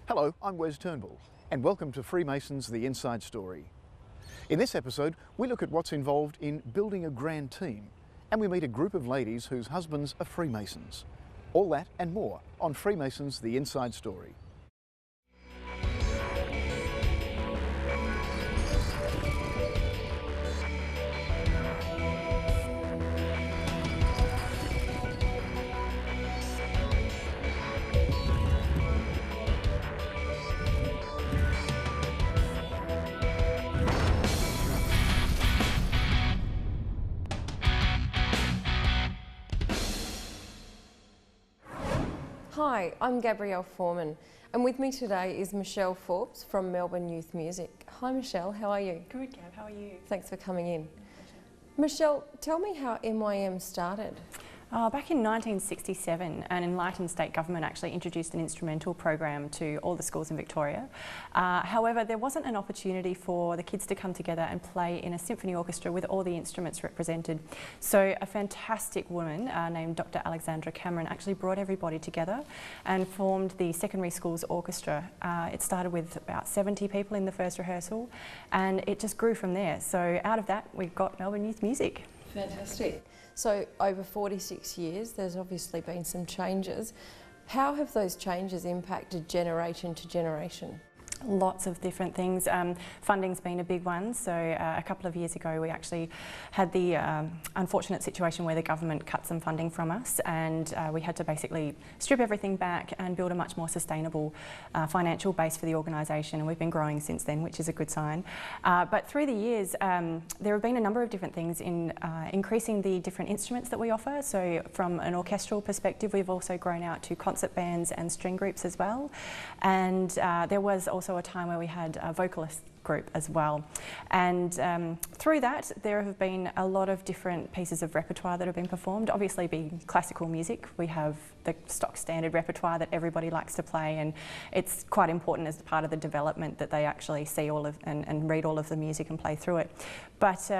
Hello, I'm Wes Turnbull, and welcome to Freemasons, the Inside Story. In this episode, we look at what's involved in building a grand team, and we meet a group of ladies whose husbands are Freemasons. All that and more on Freemasons, the Inside Story. Hi, I'm Gabrielle Foreman, and with me today is Michelle Forbes from Melbourne Youth Music. Hi Michelle, how are you? Good, Gab, how are you? Thanks for coming in. Michelle, tell me how MYM started. Back in 1967, an enlightened state government actually introduced an instrumental program to all the schools in Victoria. However, there wasn't an opportunity for the kids to come together and play in a symphony orchestra with all the instruments represented. So a fantastic woman named Dr. Alexandra Cameron actually brought everybody together and formed the secondary schools orchestra. It started with about 70 people in the first rehearsal, and it just grew from there. So out of that, we've got Melbourne Youth Music. Fantastic. So over 46 years, there's obviously been some changes. How have those changes impacted generation to generation? Lots of different things. Funding's been a big one. So a couple of years ago we actually had the unfortunate situation where the government cut some funding from us, and we had to basically strip everything back and build a much more sustainable financial base for the organisation, and we've been growing since then, which is a good sign. But through the years there have been a number of different things in increasing the different instruments that we offer. So from an orchestral perspective, we've also grown out to concert bands and string groups as well, and there was also a time where we had a vocalist group as well, and through that there have been a lot of different pieces of repertoire that have been performed. Obviously, being classical music, we have the stock standard repertoire that everybody likes to play, and it's quite important as part of the development that they actually see all of and read all of the music and play through it. But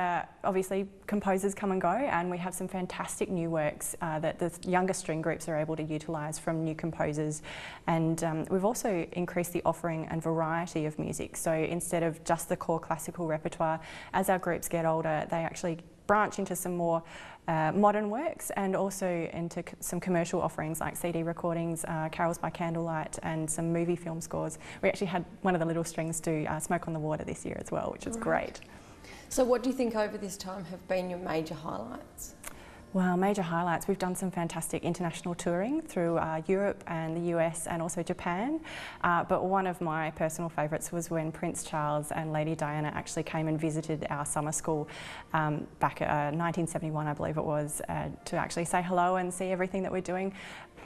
obviously composers come and go, and we have some fantastic new works that the younger string groups are able to utilise from new composers, and we've also increased the offering and variety of music. So instead of just the core classical repertoire, as our groups get older, they actually branch into some more modern works, and also into some commercial offerings like CD recordings, carols by candlelight, and some movie film scores. We actually had one of the little strings do Smoke on the Water this year as well, which is great. So what do you think over this time have been your major highlights? Well, major highlights, we've done some fantastic international touring through Europe and the US and also Japan, but one of my personal favourites was when Prince Charles and Lady Diana actually came and visited our summer school back in 1971, I believe it was, to actually say hello and see everything that we're doing.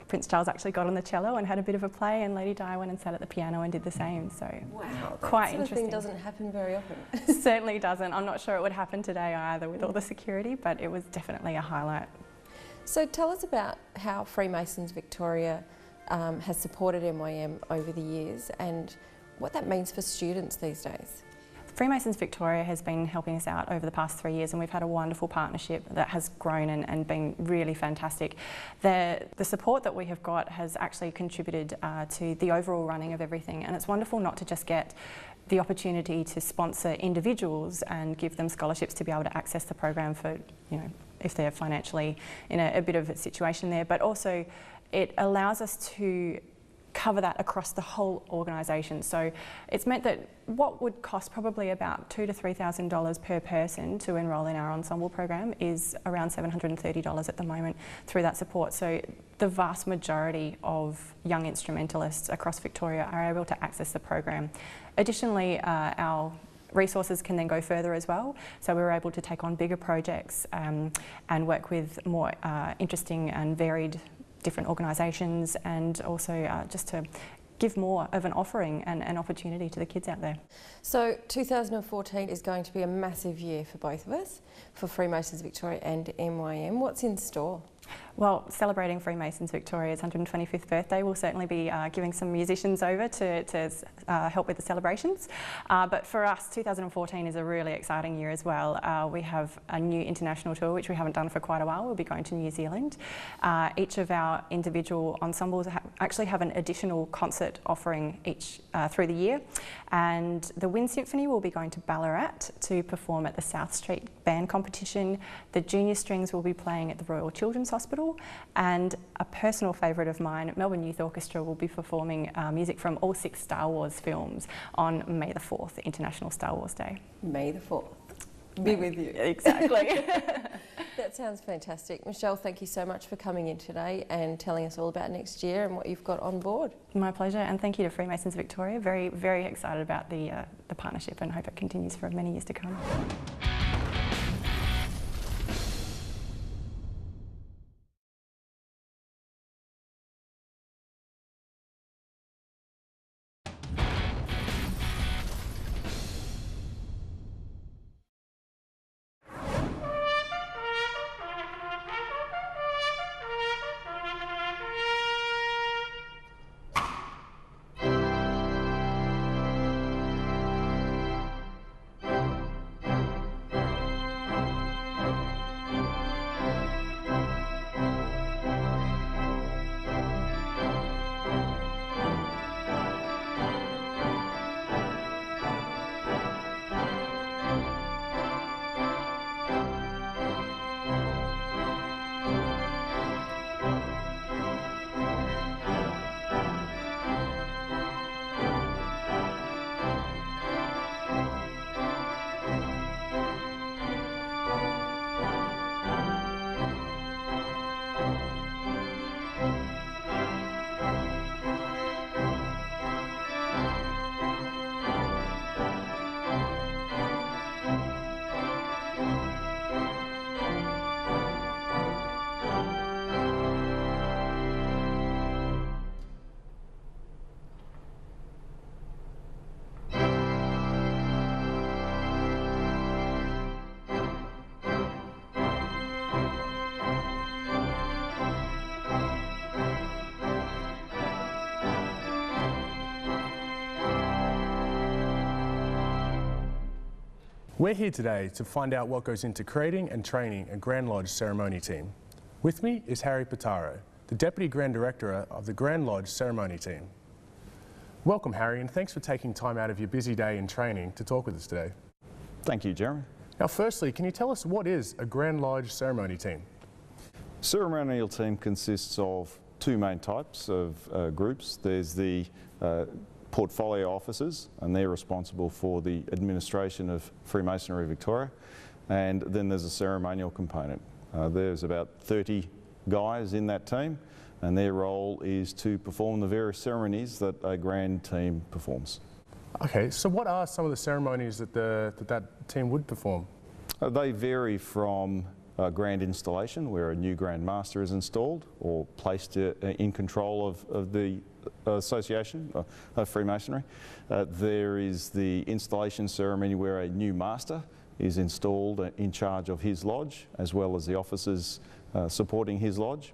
Prince Charles actually got on the cello and had a bit of a play, and Lady Di went and sat at the piano and did the same. So wow, quite that sort of interesting. thing doesn't happen very often. Certainly doesn't. I'm not sure it would happen today either with all the security, but it was definitely a highlight. So tell us about how Freemasons Victoria has supported MYM over the years, and what that means for students these days. Freemasons Victoria has been helping us out over the past 3 years, and we've had a wonderful partnership that has grown and been really fantastic. The support that we have got has actually contributed to the overall running of everything, and it's wonderful not to just get the opportunity to sponsor individuals and give them scholarships to be able to access the program for, you know, if they're financially in a bit of a situation there, but also it allows us to cover that across the whole organisation. So it's meant that what would cost probably about $2,000 to $3,000 per person to enrol in our ensemble program is around $730 at the moment through that support. So the vast majority of young instrumentalists across Victoria are able to access the program. Additionally, our resources can then go further as well, so we were able to take on bigger projects and work with more interesting and varied different organisations, and also just to give more of an offering and an opportunity to the kids out there. So 2014 is going to be a massive year for both of us, for Freemasons Victoria and MYM. What's in store? Well, celebrating Freemasons Victoria's 125th birthday, we'll certainly be giving some musicians over to help with the celebrations. But for us, 2014 is a really exciting year as well. We have a new international tour, which we haven't done for quite a while. We'll be going to New Zealand. Each of our individual ensembles actually have an additional concert offering each through the year. And the Wind Symphony will be going to Ballarat to perform at the South Street Band Competition. The Junior Strings will be playing at the Royal Children's Hospital, and a personal favourite of mine, Melbourne Youth Orchestra, will be performing music from all 6 Star Wars films on May the 4th, International Star Wars Day. May the 4th. Be with you. Exactly. That sounds fantastic. Michelle, thank you so much for coming in today and telling us all about next year and what you've got on board. My pleasure, and thank you to Freemasons Victoria. Very, very excited about the partnership, and hope it continues for many years to come. We're here today to find out what goes into creating and training a Grand Lodge ceremony team. With me is Harry Pitaro, the Deputy Grand Director of the Grand Lodge ceremony team. Welcome, Harry, and thanks for taking time out of your busy day in training to talk with us today. Thank you, Jeremy. Now, firstly, can you tell us what is a Grand Lodge ceremony team? Ceremonial team consists of 2 main types of groups. There's the portfolio officers, and they're responsible for the administration of Freemasonry Victoria, and then there's a ceremonial component. There's about 30 guys in that team, and their role is to perform the various ceremonies that a grand team performs. Okay, so what are some of the ceremonies that that team would perform? They vary from a grand installation, where a new Grand Master is installed or placed in control of the association of Freemasonry. There is the installation ceremony where a new Master is installed in charge of his lodge, as well as the officers supporting his lodge.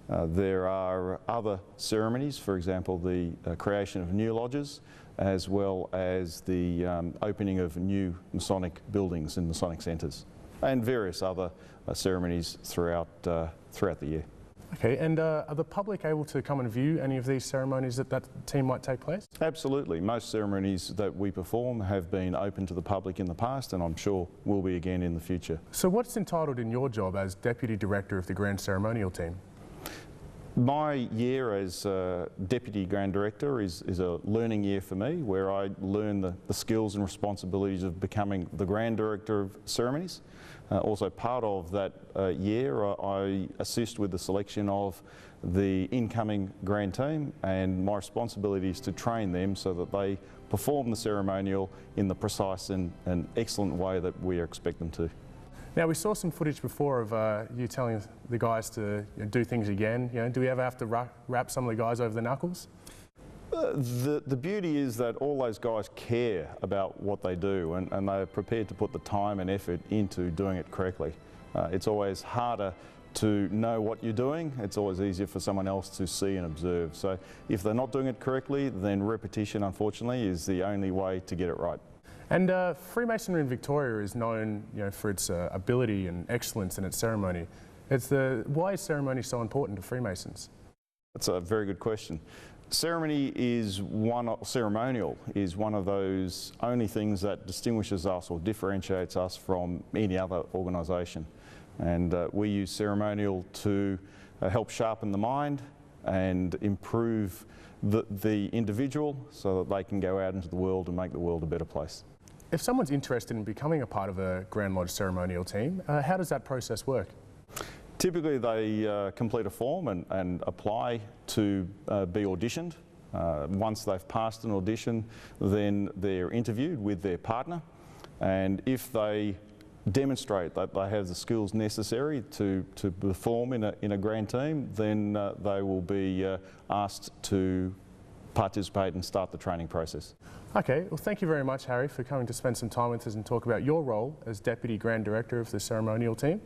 There are other ceremonies, for example the creation of new lodges, as well as the opening of new Masonic buildings and Masonic centres, and various other ceremonies throughout the year. Okay, and are the public able to come and view any of these ceremonies that team might take place? Absolutely. Most ceremonies that we perform have been open to the public in the past, and I'm sure will be again in the future. So what's entitled in your job as Deputy Director of the Grand Ceremonial Team? My year as Deputy Grand Director is a learning year for me, where I learn the skills and responsibilities of becoming the Grand Director of Ceremonies. Also part of that year I assist with the selection of the incoming Grand Team, and my responsibility is to train them so that they perform the ceremonial in the precise and excellent way that we expect them to. Now, we saw some footage before of you telling the guys to do things again. Do we ever have to wrap some of the guys over the knuckles? The beauty is that all those guys care about what they do, and they're prepared to put the time and effort into doing it correctly. It's always harder to know what you're doing, it's always easier for someone else to see and observe. So if they're not doing it correctly, then repetition, unfortunately, is the only way to get it right. And Freemasonry in Victoria is known, for its ability and excellence in its ceremony. Why is ceremony so important to Freemasons? That's a very good question. Ceremonial is one of those only things that distinguishes us or differentiates us from any other organisation. And we use ceremonial to help sharpen the mind and improve the individual so that they can go out into the world and make the world a better place. If someone's interested in becoming a part of a Grand Lodge ceremonial team, how does that process work? Typically they complete a form and apply to be auditioned. Once they've passed an audition, then they're interviewed with their partner, and if they demonstrate that they have the skills necessary to perform in a grand team, then they will be asked to participate and start the training process. Okay, well thank you very much, Harry, for coming to spend some time with us and talk about your role as Deputy Grand Director of the ceremonial team.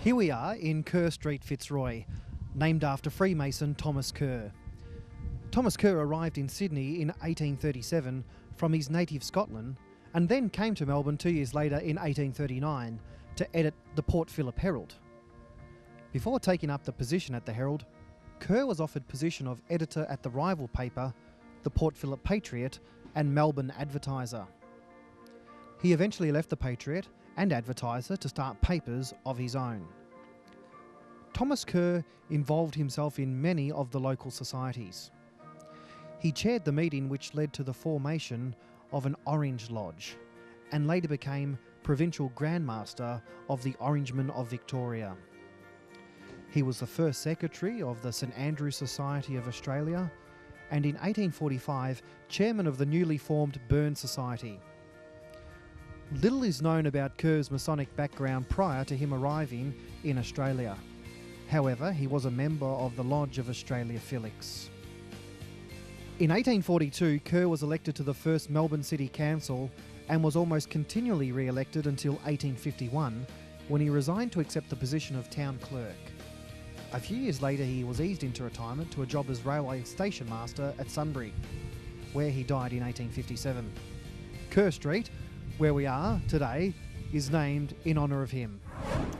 Here we are in Kerr Street, Fitzroy, named after Freemason Thomas Kerr. Thomas Kerr arrived in Sydney in 1837 from his native Scotland, and then came to Melbourne 2 years later in 1839 to edit the Port Phillip Herald. Before taking up the position at the Herald, Kerr was offered position of editor at the rival paper, the Port Phillip Patriot and Melbourne Advertiser. He eventually left the Patriot and Advertiser to start papers of his own. Thomas Kerr involved himself in many of the local societies. He chaired the meeting which led to the formation of an Orange Lodge, and later became Provincial Grand Master of the Orangemen of Victoria. He was the first secretary of the St Andrew Society of Australia, and in 1845 chairman of the newly formed Burn Society. Little is known about Kerr's Masonic background prior to him arriving in Australia. However, he was a member of the Lodge of Australia Felix. In 1842, Kerr was elected to the first Melbourne City Council and was almost continually re-elected until 1851, when he resigned to accept the position of town clerk. A few years later, he was eased into retirement to a job as railway station master at Sunbury, where he died in 1857. Kerr Street, where we are today, is named in honour of him.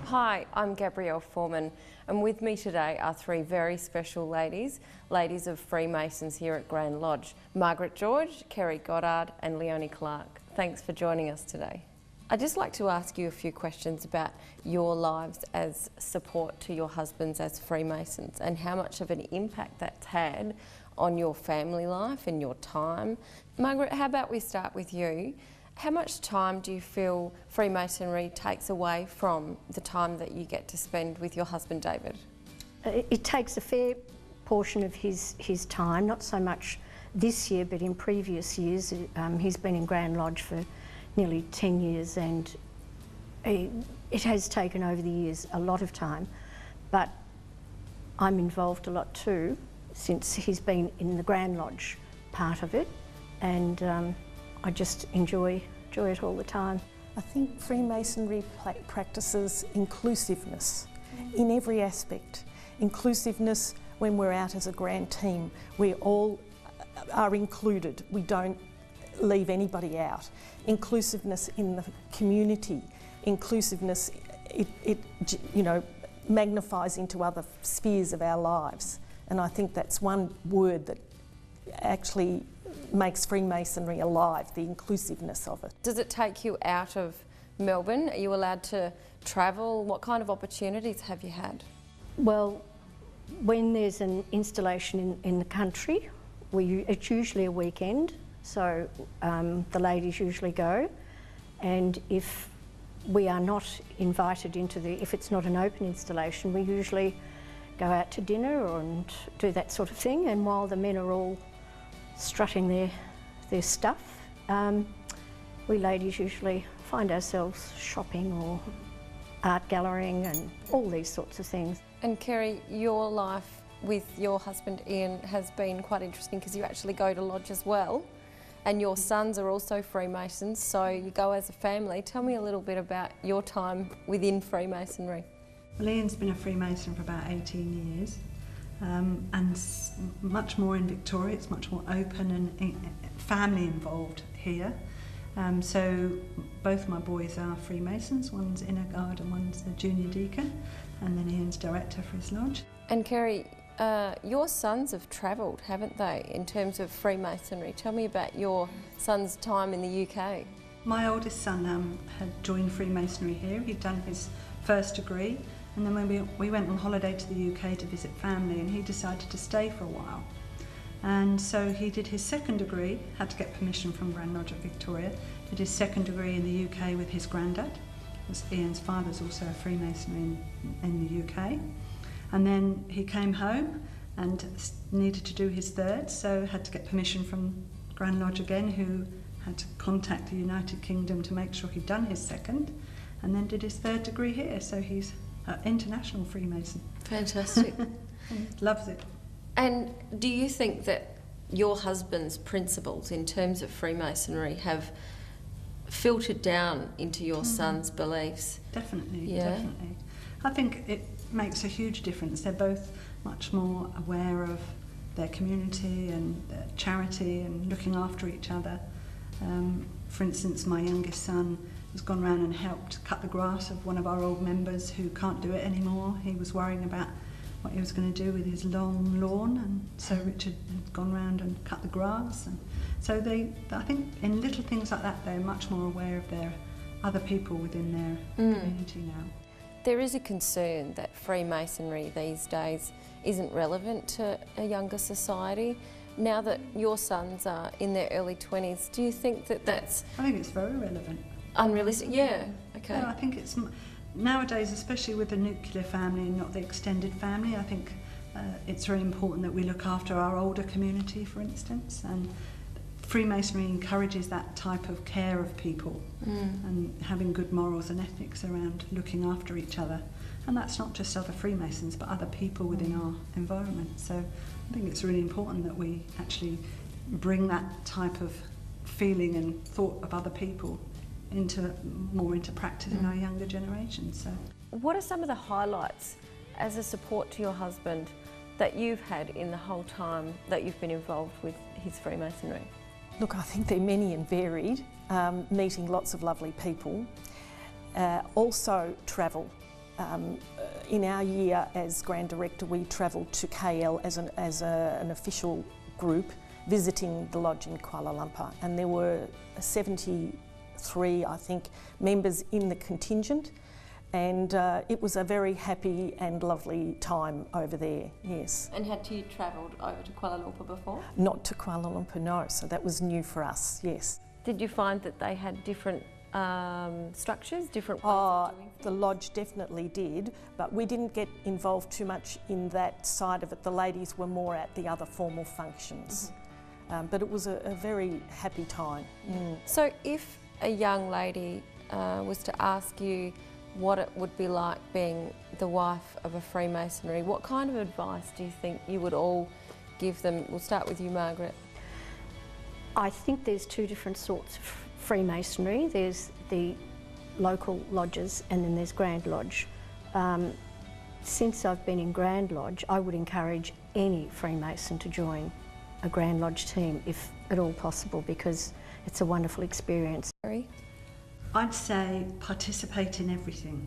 Hi, I'm Gabrielle Foreman, and with me today are three very special ladies of Freemasons here at Grand Lodge: Margaret George, Kerry Goddard and Leonie Clark. Thanks for joining us today. I'd just like to ask you a few questions about your lives as support to your husbands as Freemasons, and how much of an impact that's had on your family life and your time. Margaret, how about we start with you? How much time do you feel Freemasonry takes away from the time that you get to spend with your husband, David? It takes a fair portion of his time, not so much this year, but in previous years. He's been in Grand Lodge for nearly 10 years, and it has taken over the years a lot of time. But I'm involved a lot too, since he's been in the Grand Lodge part of it, and I just enjoy it all the time. I think Freemasonry practices inclusiveness in every aspect. Inclusiveness when we're out as a grand team. We all are included. We don't leave anybody out. Inclusiveness in the community. Inclusiveness, it magnifies into other spheres of our lives. And I think that's one word that actually makes Freemasonry alive, the inclusiveness of it. Does it take you out of Melbourne? Are you allowed to travel? What kind of opportunities have you had? Well, when there's an installation in the country, it's usually a weekend, so the ladies usually go, and if we are not invited if it's not an open installation, we usually go out to dinner and do that sort of thing, and while the men are all strutting their stuff, we ladies usually find ourselves shopping or art gallerying and all these sorts of things. And Kerry, your life with your husband Ian has been quite interesting because you actually go to lodge as well, and your sons are also Freemasons, so you go as a family. Tell me a little bit about your time within Freemasonry. Well, Ian's been a Freemason for about 18 years and much more in Victoria. It's much more open and family involved here. So both my boys are Freemasons. One's inner guard and one's a junior deacon, and then Ian's director for his lodge. And Kerry, your sons have travelled, haven't they, in terms of Freemasonry? Tell me about your son's time in the UK. My oldest son had joined Freemasonry here. He'd done his first degree, and then when we went on holiday to the UK to visit family, and he decided to stay for a while. And so he did his second degree, had to get permission from Grand Lodge at Victoria, did his second degree in the UK with his granddad. Ian's father's also a Freemason in the UK. And then he came home and needed to do his third, so had to get permission from Grand Lodge again, who had to contact the United Kingdom to make sure he'd done his second, and then did his third degree here, so he's an international Freemason. Fantastic. Loves it. And do you think that your husband's principles in terms of Freemasonry have filtered down into your son's beliefs? Definitely, Yeah. definitely. I think it makes a huge difference. They're both much more aware of their community and their charity and looking after each other. For instance, my youngest son has gone round and helped cut the grass of one of our old members who can't do it anymore. He was worrying about what he was going to do with his long lawn, and so Richard had gone round and cut the grass. And so I think in little things like that, they're much more aware of their other people within their community now. There is a concern that Freemasonry these days isn't relevant to a younger society. Now that your sons are in their early 20s, do you think that that's I think it's very relevant. unrealistic? Yeah, okay. No, I think it's nowadays, especially with the nuclear family and not the extended family, I think it's very important that we look after our older community, for instance, and Freemasonry encourages that type of care of people and having good morals and ethics around looking after each other. And that's not just other Freemasons, but other people within our environment. So I think it's really important that we actually bring that type of feeling and thought of other people more into practice in our younger generation. So, What are some of the highlights as a support to your husband that you've had in the whole time that you've been involved with his Freemasonry? Look, I think they're many and varied, meeting lots of lovely people. Also travel. In our year as Grand Director, we travelled to KL as an official group, visiting the lodge in Kuala Lumpur, and there were 73, I think, members in the contingent, and it was a very happy and lovely time over there, yes. And had you travelled over to Kuala Lumpur before? Not to Kuala Lumpur, no, so that was new for us, yes. Did you find that they had different structures, different ways of doing things? The lodge definitely did, but we didn't get involved too much in that side of it. The ladies were more at the other formal functions. But it was a very happy time. So if a young lady was to ask you what it would be like being the wife of a Freemasonry, what kind of advice do you think you would all give them? We'll start with you, Margaret. I think there's two different sorts of Freemasonry. There's the local lodges and then there's Grand Lodge. Since I've been in Grand Lodge, I would encourage any Freemason to join a Grand Lodge team if at all possible, because it's a wonderful experience. I'd say participate in everything.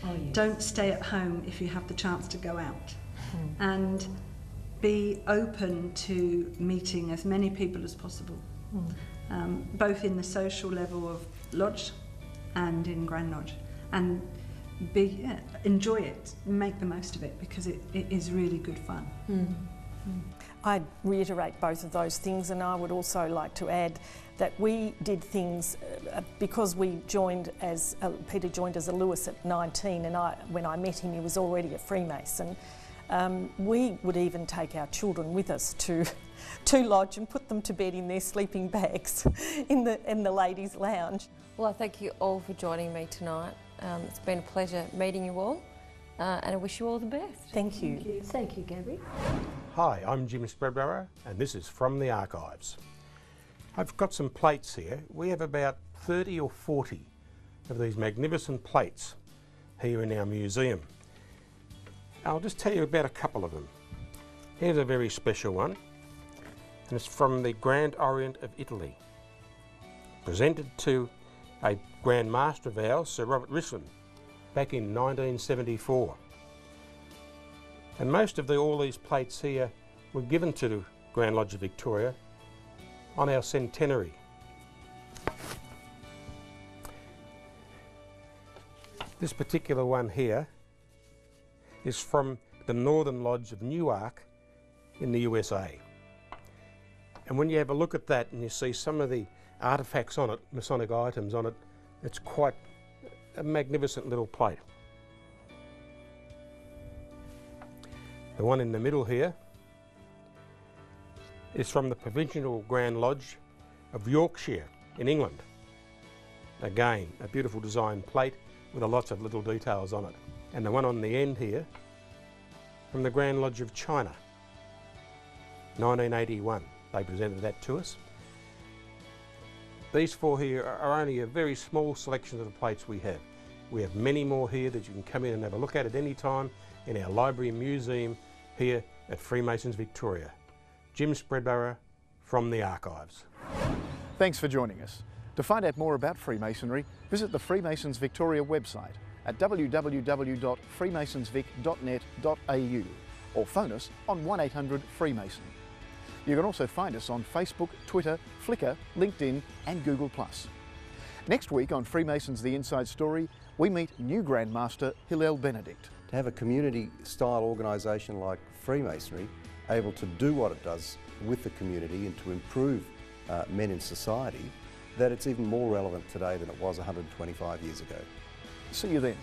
Oh, yes. Don't stay at home if you have the chance to go out. And be open to meeting as many people as possible, both in the social level of lodge and in Grand Lodge. And enjoy it, make the most of it, because it is really good fun. I'd reiterate both of those things, and I would also like to add that we did things because we joined as Peter joined as a Lewis at 19, and when I met him he was already a Freemason. We would even take our children with us to lodge and put them to bed in their sleeping bags in the ladies' lounge. Well, I thank you all for joining me tonight. It's been a pleasure meeting you all, and I wish you all the best. Thank you. Thank you, Gabby. Hi, I'm Jim Spreadborough and this is From the Archives. I've got some plates here. We have about 30 or 40 of these magnificent plates here in our museum. I'll just tell you about a couple of them. Here's a very special one, and it's from the Grand Orient of Italy, presented to a Grand Master of ours, Sir Robert Rislin, back in 1974. And most of all these plates here were given to the Grand Lodge of Victoria on our centenary. This particular one here is from the Northern Lodge of Newark in the USA. And when you have a look at that and you see some of the artefacts on it, Masonic items on it, it's quite a magnificent little plate. The one in the middle here is from the Provincial Grand Lodge of Yorkshire in England. Again, a beautiful design plate with lots of little details on it. And the one on the end here from the Grand Lodge of China, 1981. They presented that to us. These four here are only a very small selection of the plates we have. We have many more here that you can come in and have a look at any time in our library and museum here at Freemasons Victoria. Jim Spreadborough from the Archives. Thanks for joining us. To find out more about Freemasonry, visit the Freemasons Victoria website at www.freemasonsvic.net.au or phone us on 1800 Freemason. You can also find us on Facebook, Twitter, Flickr, LinkedIn and Google+. Next week on Freemasons The Inside Story, we meet new Grand Master Hillel Benedict. To have a community-style organisation like Freemasonry able to do what it does with the community and to improve men in society, that it's even more relevant today than it was 125 years ago. See you then.